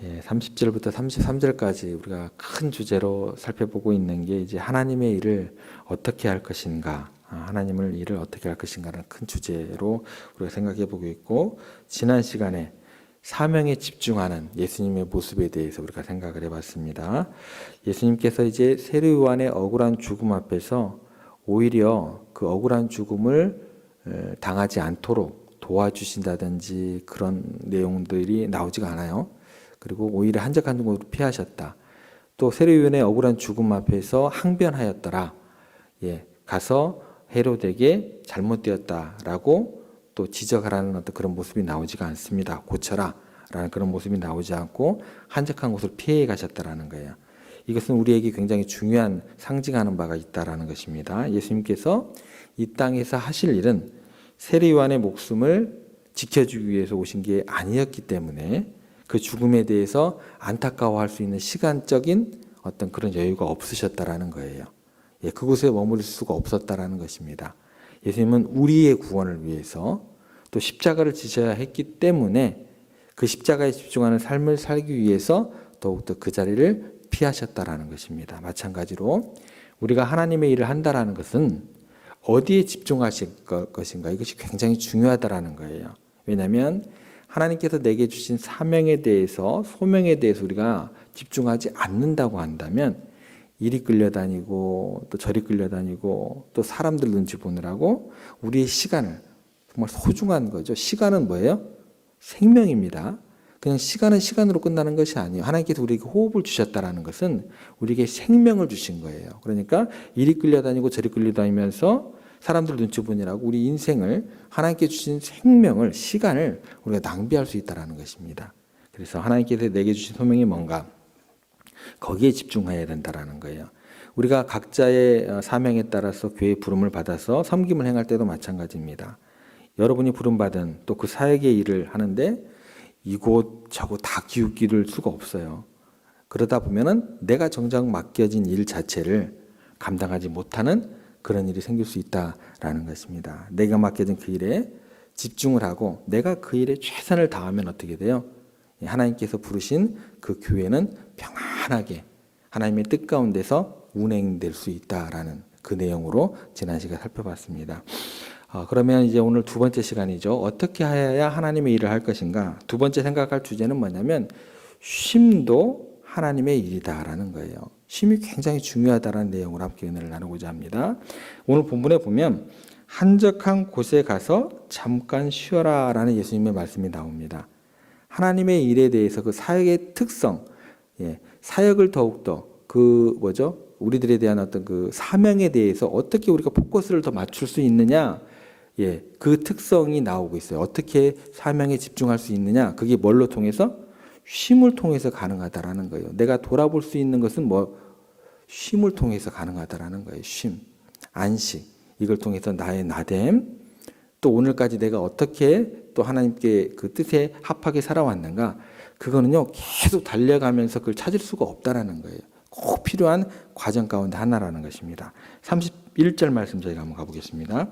30절부터 33절까지 우리가 큰 주제로 살펴보고 있는 게 이제 하나님의 일을 어떻게 할 것인가, 하나님을 일을 어떻게 할 것인가라는 큰 주제로 우리가 생각해 보고 있고, 지난 시간에 사명에 집중하는 예수님의 모습에 대해서 우리가 생각을 해봤습니다. 예수님께서 이제 세례 요한의 억울한 죽음 앞에서 오히려 그 억울한 죽음을 당하지 않도록 도와주신다든지 그런 내용들이 나오지가 않아요. 그리고 오히려 한적한 중으로 피하셨다. 또 세례요한의 억울한 죽음 앞에서 항변하였더라. 가서 헤롯에게 잘못되었다라고 또 지적하라는 어떤 그런 모습이 나오지가 않습니다. 고쳐라 라는 그런 모습이 나오지 않고 한적한 곳을 피해 가셨다라는 거예요. 이것은 우리에게 굉장히 중요한 상징하는 바가 있다라는 것입니다. 예수님께서 이 땅에서 하실 일은 세례요한의 목숨을 지켜주기 위해서 오신 게 아니었기 때문에 그 죽음에 대해서 안타까워할 수 있는 시간적인 어떤 그런 여유가 없으셨다라는 거예요. 그곳에 머무를 수가 없었다라는 것입니다. 예수님은 우리의 구원을 위해서 또 십자가를 지셔야 했기 때문에 그 십자가에 집중하는 삶을 살기 위해서 더욱더 그 자리를 피하셨다라는 것입니다. 마찬가지로 우리가 하나님의 일을 한다라는 것은 어디에 집중하실 것인가, 이것이 굉장히 중요하다라는 거예요. 왜냐하면 하나님께서 내게 주신 사명에 대해서, 소명에 대해서 우리가 집중하지 않는다고 한다면 이리 끌려다니고 또 저리 끌려다니고 또 사람들 눈치 보느라고 우리의 시간을, 정말 소중한 거죠. 시간은 뭐예요? 생명입니다. 그냥 시간은 시간으로 끝나는 것이 아니에요. 하나님께서 우리에게 호흡을 주셨다는 것은 우리에게 생명을 주신 거예요. 그러니까 이리 끌려다니고 저리 끌려다니면서 사람들 눈치 보느라고 우리 인생을, 하나님께 주신 생명을, 시간을 우리가 낭비할 수 있다는 것입니다. 그래서 하나님께서 내게 주신 소명이 뭔가, 거기에 집중해야 된다는 거예요. 우리가 각자의 사명에 따라서 교회의 부름을 받아서 섬김을 행할 때도 마찬가지입니다. 여러분이 부름받은 또 그 사역의 일을 하는데 이곳 저곳 다 기웃기를 수가 없어요. 그러다 보면은 내가 정작 맡겨진 일 자체를 감당하지 못하는 그런 일이 생길 수 있다라는 것입니다. 내가 맡겨진 그 일에 집중을 하고 내가 그 일에 최선을 다하면 어떻게 돼요? 하나님께서 부르신 그 교회는 평안하게 하나님의 뜻 가운데서 운행될 수 있다라는 그 내용으로 지난 시간에 살펴봤습니다. 그러면 이제 오늘 두 번째 시간이죠. 어떻게 해야 하나님의 일을 할 것인가? 두 번째 생각할 주제는 뭐냐면 쉼도 하나님의 일이다라는 거예요. 쉼이 굉장히 중요하다는 내용으로 함께 은혜를 나누고자 합니다. 오늘 본문에 보면 한적한 곳에 가서 잠깐 쉬어라 라는 예수님의 말씀이 나옵니다. 하나님의 일에 대해서 그 사역의 특성, 사역을 더욱더 우리들에 대한 어떤 그 사명에 대해서 어떻게 우리가 포커스를 더 맞출 수 있느냐, 그 특성이 나오고 있어요. 어떻게 사명에 집중할 수 있느냐, 그게 뭘로 통해서? 쉼을 통해서 가능하다라는 거예요. 내가 돌아볼 수 있는 것은 쉼을 통해서 가능하다라는 거예요. 쉼, 안식, 이걸 통해서 나의 나됨, 또 오늘까지 내가 어떻게 또 하나님께 그 뜻에 합하게 살아왔는가, 그거는요 계속 달려가면서 그걸 찾을 수가 없다라는 거예요. 꼭 필요한 과정 가운데 하나라는 것입니다. 31절 말씀 저희가 한번 가보겠습니다.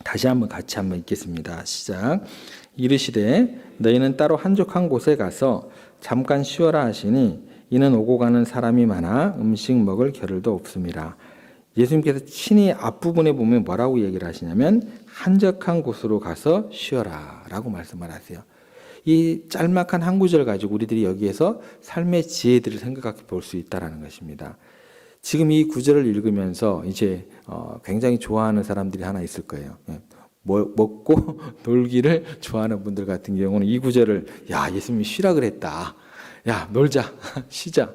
다시 같이 한번 읽겠습니다. 시작. 이르시되 너희는 따로 한적한 곳에 가서 잠깐 쉬어라 하시니 이는 오고 가는 사람이 많아 음식 먹을 겨를도 없음이라. 예수님께서 친히 앞부분에 보면 뭐라고 얘기를 하시냐면 한적한 곳으로 가서 쉬어라 라고 말씀을 하세요. 이 짤막한 한 구절 가지고 우리들이 여기에서 삶의 지혜들을 생각해 볼 수 있다는 것입니다. 지금 이 구절을 읽으면서 이제 굉장히 좋아하는 사람들이 하나 있을 거예요. 먹고 놀기를 좋아하는 분들 같은 경우는 이 구절을 예수님이 쉬라 그랬다. 놀자, 쉬자.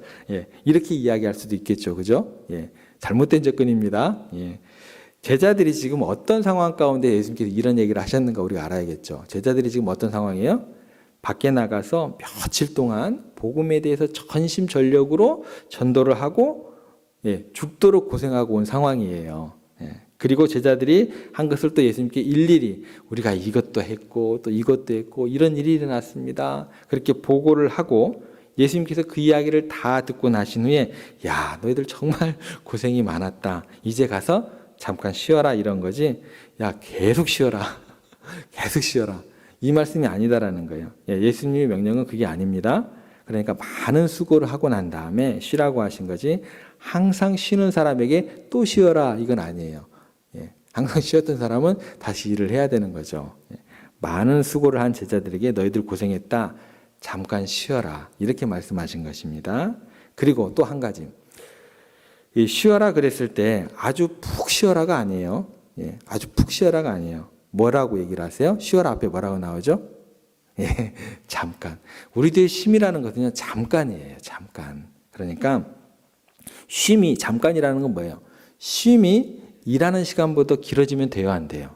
이렇게 이야기할 수도 있겠죠. 그죠? 잘못된 접근입니다. 제자들이 지금 어떤 상황 가운데 예수님께서 이런 얘기를 하셨는가 우리가 알아야겠죠. 제자들이 지금 어떤 상황이에요? 밖에 나가서 며칠 동안 복음에 대해서 전심전력으로 전도를 하고 죽도록 고생하고 온 상황이에요. 그리고 제자들이 한 것을 또 예수님께 일일이 우리가 이것도 했고 또 이것도 했고 이런 일이 일어났습니다. 그렇게 보고를 하고 예수님께서 그 이야기를 다 듣고 나신 후에 너희들 정말 고생이 많았다. 이제 가서 잠깐 쉬어라 이런 거지. 계속 쉬어라. 계속 쉬어라. 이 말씀이 아니다라는 거예요. 예수님의 명령은 그게 아닙니다. 그러니까 많은 수고를 하고 난 다음에 쉬라고 하신 거지 항상 쉬는 사람에게 또 쉬어라 이건 아니에요. 예, 항상 쉬었던 사람은 다시 일을 해야 되는 거죠. 예, 많은 수고를 한 제자들에게 너희들 고생했다. 잠깐 쉬어라. 이렇게 말씀하신 것입니다. 그리고 또 한 가지. 이 쉬어라 그랬을 때 아주 푹 쉬어라가 아니에요. 예, 아주 푹 쉬어라가 아니에요. 뭐라고 얘기를 하세요? 쉬어라 앞에 뭐라고 나오죠? 예, 잠깐. 우리들의 쉼이라는 것은요, 잠깐이에요. 잠깐. 그러니까 쉼이 잠깐이라는 건 뭐예요? 쉼이 일하는 시간보다 길어지면 돼요, 안 돼요?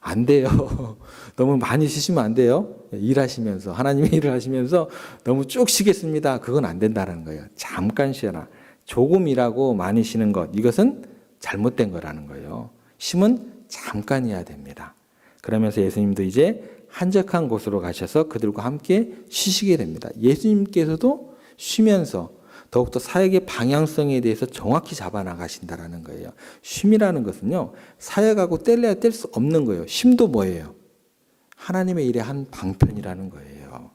안 돼요. 너무 많이 쉬시면 안 돼요. 일하시면서 하나님의 일을 하시면서 너무 쭉 쉬겠습니다. 그건 안 된다는 거예요. 잠깐 쉬어라. 조금 일하고 많이 쉬는 것, 이것은 잘못된 거라는 거예요. 쉼은 잠깐이어야 됩니다. 그러면서 예수님도 이제 한적한 곳으로 가셔서 그들과 함께 쉬시게 됩니다. 예수님께서도 쉬면서 더욱더 사역의 방향성에 대해서 정확히 잡아나가신다는 거예요. 쉼이라는 것은요, 사역하고 뗄래야 뗄 수 없는 거예요. 쉼도 뭐예요? 하나님의 일의 한 방편이라는 거예요.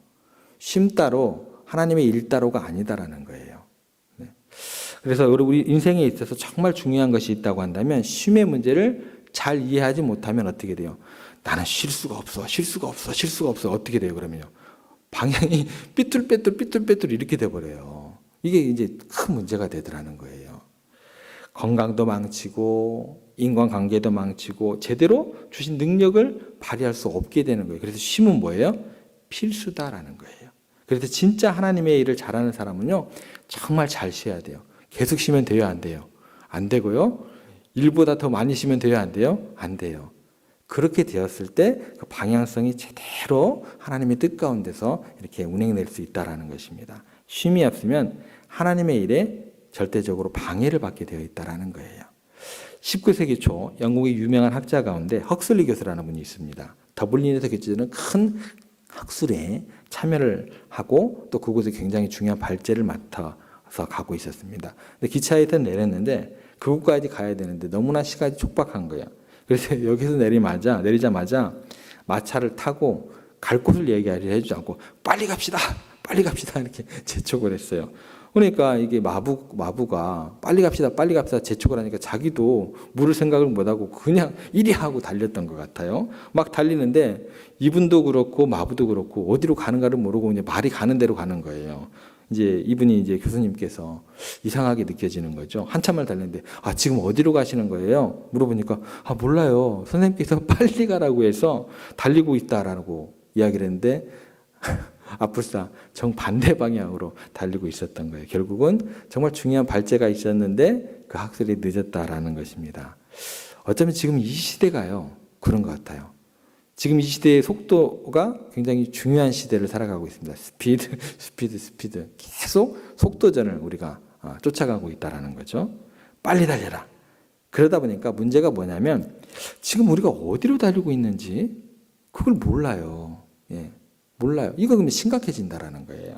쉼 따로 하나님의 일 따로가 아니다라는 거예요. 네. 그래서 우리 인생에 있어서 정말 중요한 것이 있다고 한다면 쉼의 문제를 잘 이해하지 못하면 어떻게 돼요? 나는 쉴 수가 없어, 쉴 수가 없어, 쉴 수가 없어. 어떻게 돼요, 그러면요? 방향이 삐뚤빼뚤 이렇게 돼버려요. 이게 이제 큰 문제가 되더라는 거예요. 건강도 망치고, 인간관계도 망치고, 제대로 주신 능력을 발휘할 수 없게 되는 거예요. 그래서 쉼은 뭐예요? 필수다라는 거예요. 그래서 진짜 하나님의 일을 잘하는 사람은요, 정말 잘 쉬어야 돼요. 계속 쉬면 돼요, 안 돼요? 안 되고요. 일보다 더 많이 쉬면 돼요, 안 돼요? 안 돼요. 그렇게 되었을 때 그 방향성이 제대로 하나님의 뜻 가운데서 이렇게 운행될 수 있다는 것입니다. 쉼이 없으면 하나님의 일에 절대적으로 방해를 받게 되어 있다는 거예요. 19세기 초 영국의 유명한 학자 가운데 헉슬리 교수라는 분이 있습니다. 더블린에서 개최되는 큰 학술에 참여를 하고 또 그곳에 굉장히 중요한 발제를 맡아서 가고 있었습니다. 근데 기차에서 내렸는데 그곳까지 가야 되는데 너무나 시간이 촉박한 거예요. 그래서 여기서 내리자마자 마차를 타고 갈 곳을 얘기하려 해주지 않고 빨리 갑시다 이렇게 재촉을 했어요. 그러니까 이게 마부가 빨리 갑시다 재촉을 하니까 자기도 물을 생각을 못하고 그냥 이리 하고 달렸던 것 같아요. 막 달리는데 이분도 그렇고 마부도 그렇고 어디로 가는가를 모르고 이제 말이 가는 대로 가는 거예요. 이제 이분이 이제 교수님께서 이상하게 느껴지는 거죠. 한참을 달렸는데 지금 어디로 가시는 거예요? 물어보니까 몰라요. 선생님께서 빨리 가라고 해서 달리고 있다라고 이야기를 했는데 앞불사 정반대 방향으로 달리고 있었던 거예요. 결국은 정말 중요한 발제가 있었는데 그 학설이 늦었다라는 것입니다. 어쩌면 지금 이 시대가요, 그런 것 같아요. 지금 이 시대의 속도가 굉장히 중요한 시대를 살아가고 있습니다. 스피드. 계속 속도전을 우리가 쫓아가고 있다는 거죠. 빨리 달려라. 그러다 보니까 문제가 뭐냐면 지금 우리가 어디로 달리고 있는지 그걸 몰라요. 예, 몰라요. 이거 그러면 심각해진다라는 거예요.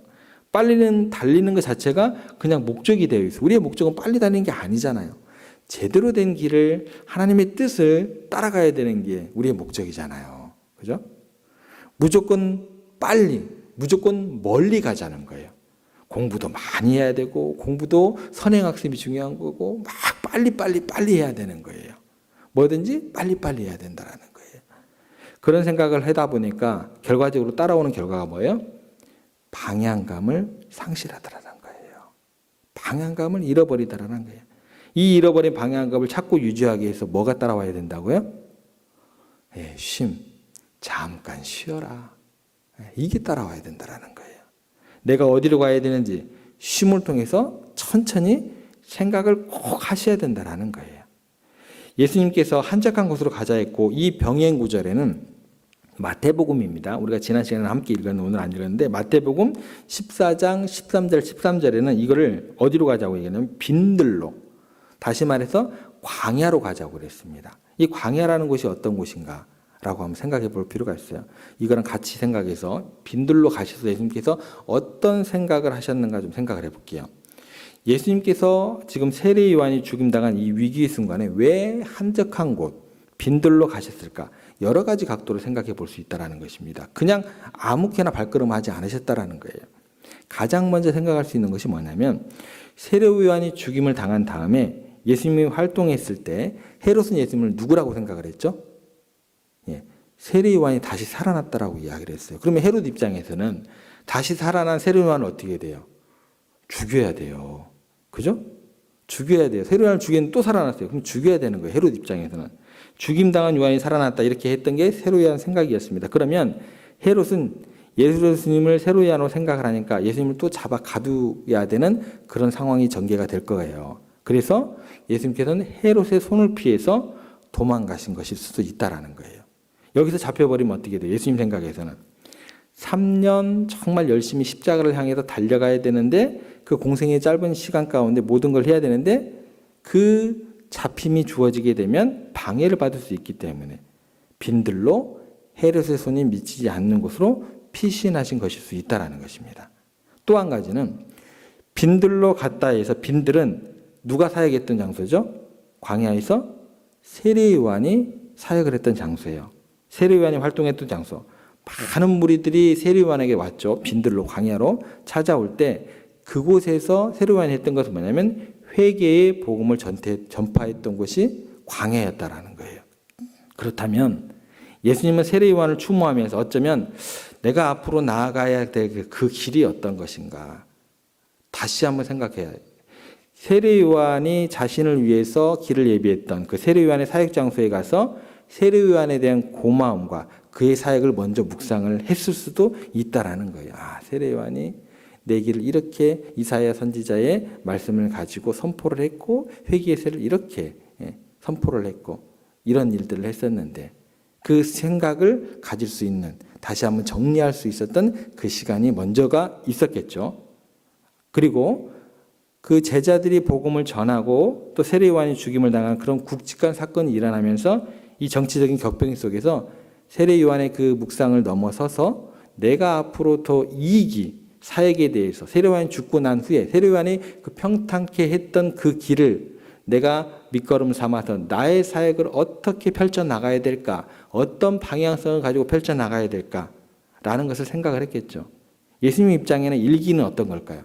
달리는 것 자체가 그냥 목적이 되어 있어요. 우리의 목적은 빨리 달리는 게 아니잖아요. 제대로 된 길을 하나님의 뜻을 따라가야 되는 게 우리의 목적이잖아요. 그죠? 무조건 빨리, 무조건 멀리 가자는 거예요. 공부도 많이 해야 되고 공부도 선행학습이 중요한 거고 막 빨리 해야 되는 거예요. 뭐든지 빨리 해야 된다는 거예요. 그런 생각을 하다 보니까 결과적으로 따라오는 결과가 뭐예요? 방향감을 상실하더라는 거예요. 방향감을 잃어버리더라는 거예요. 이 잃어버린 방향감을 찾고 유지하기 위해서 뭐가 따라와야 된다고요? 예, 쉼. 잠깐 쉬어라. 이게 따라와야 된다는 거예요. 내가 어디로 가야 되는지 쉼을 통해서 천천히 생각을 꼭 하셔야 된다는 거예요. 예수님께서 한적한 곳으로 가자 했고 이 병행 구절에는 마태복음입니다. 우리가 지난 시간에 함께 읽었는데 오늘 안 읽었는데 마태복음 14장 13절 13절에는 이거를 어디로 가자고 얘기하냐면 빈들로, 다시 말해서 광야로 가자고 그랬습니다. 이 광야라는 곳이 어떤 곳인가? 라고 한번 생각해 볼 필요가 있어요. 이거랑 같이 생각해서 빈들로 가셔서 예수님께서 어떤 생각을 하셨는가 좀 생각을 해볼게요. 예수님께서 지금 세례 요한이 죽임당한 이 위기의 순간에 왜 한적한 곳, 빈들로 가셨을까? 여러 가지 각도로 생각해 볼 수 있다는 것입니다. 그냥 아무렇게나 발걸음하지 않으셨다는 거예요. 가장 먼저 생각할 수 있는 것이 뭐냐면 세례 요한이 죽임을 당한 다음에 예수님이 활동했을 때 헤롯은 예수님을 누구라고 생각을 했죠? 예, 세례 요한이 다시 살아났다라고 이야기를 했어요. 그러면 헤롯 입장에서는 다시 살아난 세례 요한을 어떻게 돼요? 죽여야 돼요. 그죠? 죽여야 돼요. 세례 요한을 죽였는데 또 살아났어요. 그럼 죽여야 되는 거예요. 헤롯 입장에서는. 죽임당한 요한이 살아났다 이렇게 했던 게 세례 요한 생각이었습니다. 그러면 헤롯은 예수님을 세례 요한으로 생각을 하니까 예수님을 또 잡아 가두어야 되는 그런 상황이 전개가 될 거예요. 그래서 예수님께서는 헤롯의 손을 피해서 도망가신 것일 수도 있다라는 거예요. 여기서 잡혀버리면 어떻게 돼요? 예수님 생각에서는 3년 정말 열심히 십자가를 향해서 달려가야 되는데 그 공생의 짧은 시간 가운데 모든 걸 해야 되는데 그 잡힘이 주어지게 되면 방해를 받을 수 있기 때문에 빈들로 헤롯의 손이 미치지 않는 곳으로 피신하신 것일 수 있다는 것입니다. 또 한 가지는 빈들로 갔다 해서 빈들은 누가 사역했던 장소죠? 광야에서 세례 요한이 사역을 했던 장소예요. 세례 요한이 활동했던 장소. 많은 무리들이 세례 요한에게 왔죠. 빈들로 광야로 찾아올 때 그곳에서 세례 요한이 했던 것은 뭐냐면 회개의 복음을 전파했던 곳이 광야였다라는 거예요. 그렇다면 예수님은 세례 요한을 추모하면서 어쩌면 내가 앞으로 나아가야 될 그 길이 어떤 것인가 다시 한번 생각해야 해요. 세례 요한이 자신을 위해서 길을 예비했던 그 세례 요한의 사역 장소에 가서 세례 요한에 대한 고마움과 그의 사역을 먼저 묵상을 했을 수도 있다라는 거예요. 아, 세례 요한이 내 길을 이렇게 이사야 선지자의 말씀을 가지고 선포를 했고 회개의 세를 이렇게 선포를 했고 이런 일들을 했었는데 그 생각을 가질 수 있는 다시 한번 정리할 수 있었던 그 시간이 먼저가 있었겠죠. 그리고 그 제자들이 복음을 전하고 또 세례 요한이 죽임을 당한 그런 굵직한 사건이 일어나면서 이 정치적인 격변 속에서 세례 요한의 그 묵상을 넘어서서 내가 앞으로 더 이익이 사역에 대해서 세례 요한이 죽고 난 후에 세례 요한이 그 평탄케 했던 그 길을 내가 밑거름 삼아서 나의 사역을 어떻게 펼쳐나가야 될까? 어떤 방향성을 가지고 펼쳐나가야 될까? 라는 것을 생각을 했겠죠. 예수님 입장에는 일기는 어떤 걸까요?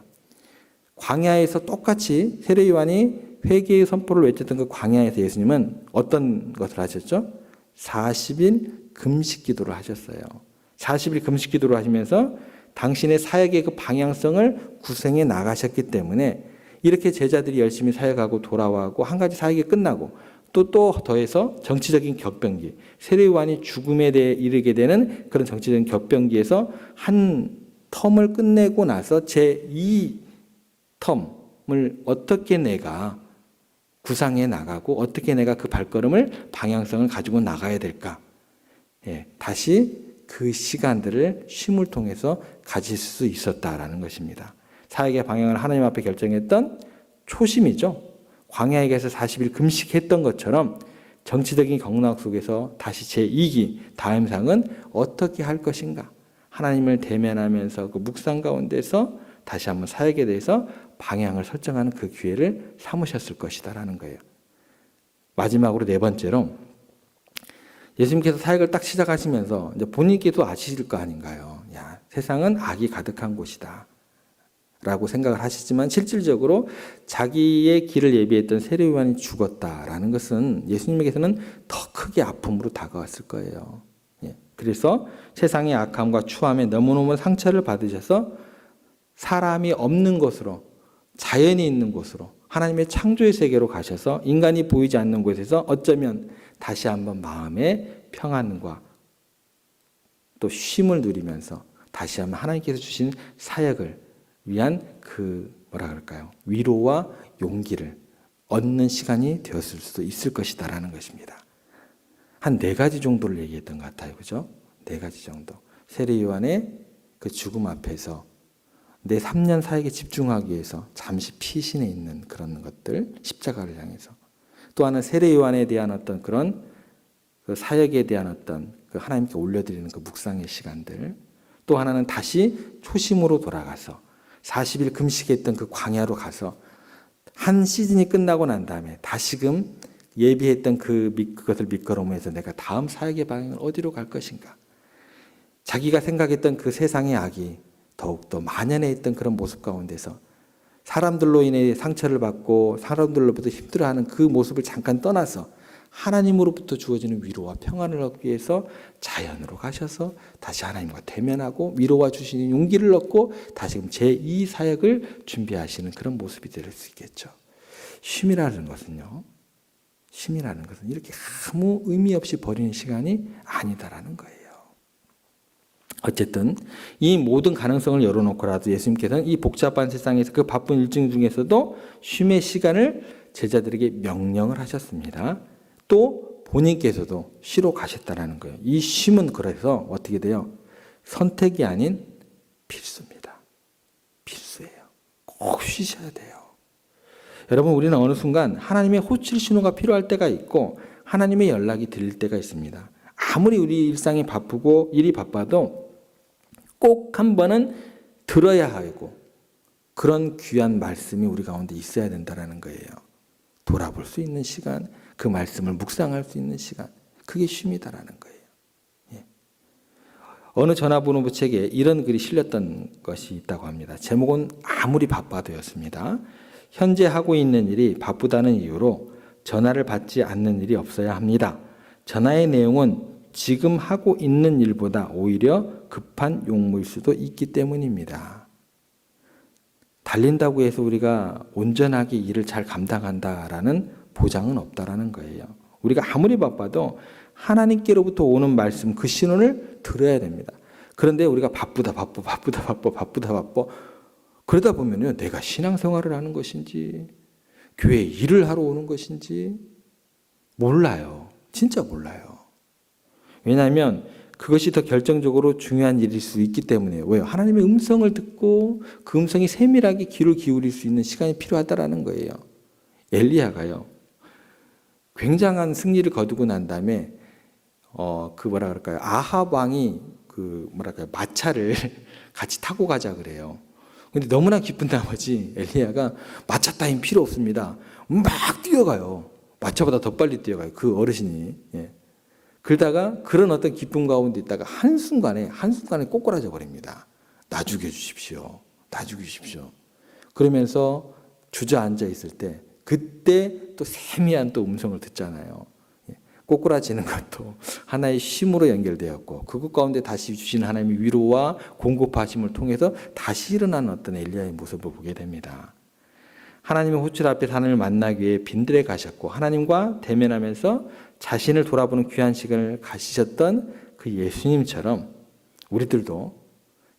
광야에서 똑같이 세례 요한이 회개의 선포를 외쳤던 그 광야에서 예수님은 어떤 것을 하셨죠? 40일 금식 기도를 하셨어요. 40일 금식 기도를 하시면서 당신의 사역의 그 방향성을 구성해 나가셨기 때문에 이렇게 제자들이 열심히 사역하고 돌아와고 한 가지 사역이 끝나고 또 더해서 정치적인 격변기, 세례 요한이 죽음에 대해 이르게 되는 그런 정치적인 격변기에서 한 텀을 끝내고 나서 제2 텀을 어떻게 내가 구상해 나가고 어떻게 내가 그 발걸음을 방향성을 가지고 나가야 될까? 다시 그 시간들을 쉼을 통해서 가질 수 있었다라는 것입니다. 사역의 방향을 하나님 앞에 결정했던 초심이죠. 광야에 가서 40일 금식했던 것처럼 정치적인 경락 속에서 다시 제2기 다음 상은 어떻게 할 것인가? 하나님을 대면하면서 그 묵상 가운데서 다시 한번 사역에 대해서 방향을 설정하는 그 기회를 삼으셨을 것이다라는 거예요. 마지막으로 네 번째로 예수님께서 사역을 딱 시작하시면서 이제 본인께도 아시실 거 아닌가요? 야, 세상은 악이 가득한 곳이다. 라고 생각을 하시지만 실질적으로 자기의 길을 예비했던 세례 요한이 죽었다라는 것은 예수님에게서는 더 크게 아픔으로 다가왔을 거예요. 그래서 세상의 악함과 추함에 너무너무 상처를 받으셔서 사람이 없는 곳으로 자연이 있는 곳으로 하나님의 창조의 세계로 가셔서 인간이 보이지 않는 곳에서 어쩌면 다시 한번 마음의 평안과 또 쉼을 누리면서 다시 한번 하나님께서 주신 사역을 위한 그 뭐라 그럴까요? 위로와 용기를 얻는 시간이 되었을 수도 있을 것이다라는 것입니다. 한 4가지 정도를 얘기했던 것 같아요. 그죠? 4가지 정도. 세례 요한의 그 죽음 앞에서 내 3년 사역에 집중하기 위해서 잠시 피신해 있는 그런 것들, 십자가를 향해서. 또 하나는 세례 요한에 대한 어떤 그런 그 사역에 대한 어떤 그 하나님께 올려드리는 그 묵상의 시간들. 또 하나는 다시 초심으로 돌아가서 40일 금식했던 그 광야로 가서 한 시즌이 끝나고 난 다음에 다시금 예비했던 그것을 밑거름으로 해서 내가 다음 사역의 방향을 어디로 갈 것인가. 자기가 생각했던 그 세상의 악이 더욱더 만연해 있던 그런 모습 가운데서 사람들로 인해 상처를 받고 사람들로부터 힘들어하는 그 모습을 잠깐 떠나서 하나님으로부터 주어지는 위로와 평안을 얻기 위해서 자연으로 가셔서 다시 하나님과 대면하고 위로와 주시는 용기를 얻고 다시금 제2 사역을 준비하시는 그런 모습이 될 수 있겠죠. 쉼이라는 것은요. 쉼이라는 것은 이렇게 아무 의미 없이 버리는 시간이 아니다라는 거예요. 어쨌든 이 모든 가능성을 열어놓고라도 예수님께서는 이 복잡한 세상에서 그 바쁜 일정 중에서도 쉼의 시간을 제자들에게 명령을 하셨습니다. 또 본인께서도 쉬러 가셨다는 거예요. 이 쉼은 그래서 어떻게 돼요? 선택이 아닌 필수입니다. 필수예요. 꼭 쉬셔야 돼요. 여러분, 우리는 어느 순간 하나님의 호출 신호가 필요할 때가 있고 하나님의 연락이 들릴 때가 있습니다. 아무리 우리 일상이 바쁘고 일이 바빠도 꼭 한 번은 들어야 하고 그런 귀한 말씀이 우리 가운데 있어야 된다는 거예요. 돌아볼 수 있는 시간, 그 말씀을 묵상할 수 있는 시간, 그게 쉼이다라는 거예요. 예. 어느 전화번호 책에 이런 글이 실렸던 것이 있다고 합니다. 제목은 아무리 바빠도였습니다. 현재 하고 있는 일이 바쁘다는 이유로 전화를 받지 않는 일이 없어야 합니다. 전화의 내용은 지금 하고 있는 일보다 오히려 급한 용무일 수도 있기 때문입니다. 달린다고 해서 우리가 온전하게 일을 잘 감당한다라는 보장은 없다라는 거예요. 우리가 아무리 바빠도 하나님께로부터 오는 말씀, 그 신호를 들어야 됩니다. 그런데 우리가 바쁘다. 그러다 보면요, 내가 신앙생활을 하는 것인지, 교회에 일을 하러 오는 것인지 몰라요. 진짜 몰라요. 왜냐하면 그것이 더 결정적으로 중요한 일일 수 있기 때문에요. 왜요? 하나님의 음성을 듣고 그 음성이 세밀하게 귀를 기울일 수 있는 시간이 필요하다라는 거예요. 엘리야가요, 굉장한 승리를 거두고 난 다음에 아합 왕이 마차를 같이 타고 가자 그래요. 근데 너무나 기쁜 나머지 엘리야가 마차 따윈 필요 없습니다. 막 뛰어가요. 마차보다 더 빨리 뛰어가요. 그 어르신이. 예. 그러다가 그런 어떤 기쁨 가운데 있다가 한순간에 꼬꾸라져 버립니다. 나 죽여주십시오. 그러면서 주저앉아 있을 때 그때 또 세미한 또 음성을 듣잖아요. 꼬꾸라지는 것도 하나의 쉼으로 연결되었고 그것 가운데 다시 주신 하나님의 위로와 공급하심을 통해서 다시 일어나는 어떤 엘리야의 모습을 보게 됩니다. 하나님의 호출 앞에 하나님을 만나기 위해 빈들에 가셨고 하나님과 대면하면서 자신을 돌아보는 귀한 시간을 가지셨던 그 예수님처럼 우리들도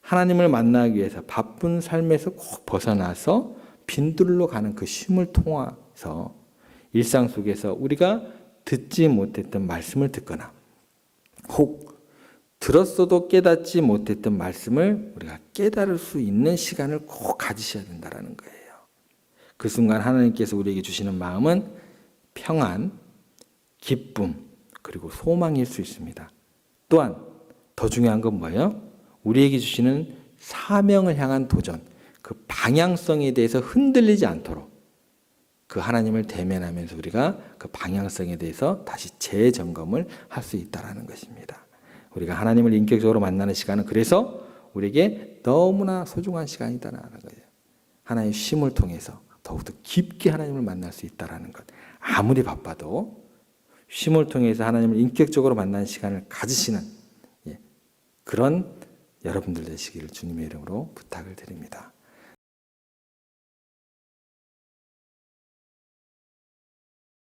하나님을 만나기 위해서 바쁜 삶에서 꼭 벗어나서 빈들로 가는 그 쉼을 통해서 일상 속에서 우리가 듣지 못했던 말씀을 듣거나 혹 들었어도 깨닫지 못했던 말씀을 우리가 깨달을 수 있는 시간을 꼭 가지셔야 된다는 거예요. 그 순간 하나님께서 우리에게 주시는 마음은 평안, 기쁨, 그리고 소망일 수 있습니다. 또한 더 중요한 건 뭐예요? 우리에게 주시는 사명을 향한 도전, 그 방향성에 대해서 흔들리지 않도록 그 하나님을 대면하면서 우리가 그 방향성에 대해서 다시 재점검을 할 수 있다는 것입니다. 우리가 하나님을 인격적으로 만나는 시간은 그래서 우리에게 너무나 소중한 시간이다라는 거예요. 하나의 쉼을 통해서 더욱더 깊게 하나님을 만날 수 있다는 것. 아무리 바빠도 쉼을 통해서 하나님을 인격적으로 만나는 시간을 가지시는 그런 여러분들 되시기를 주님의 이름으로 부탁을 드립니다.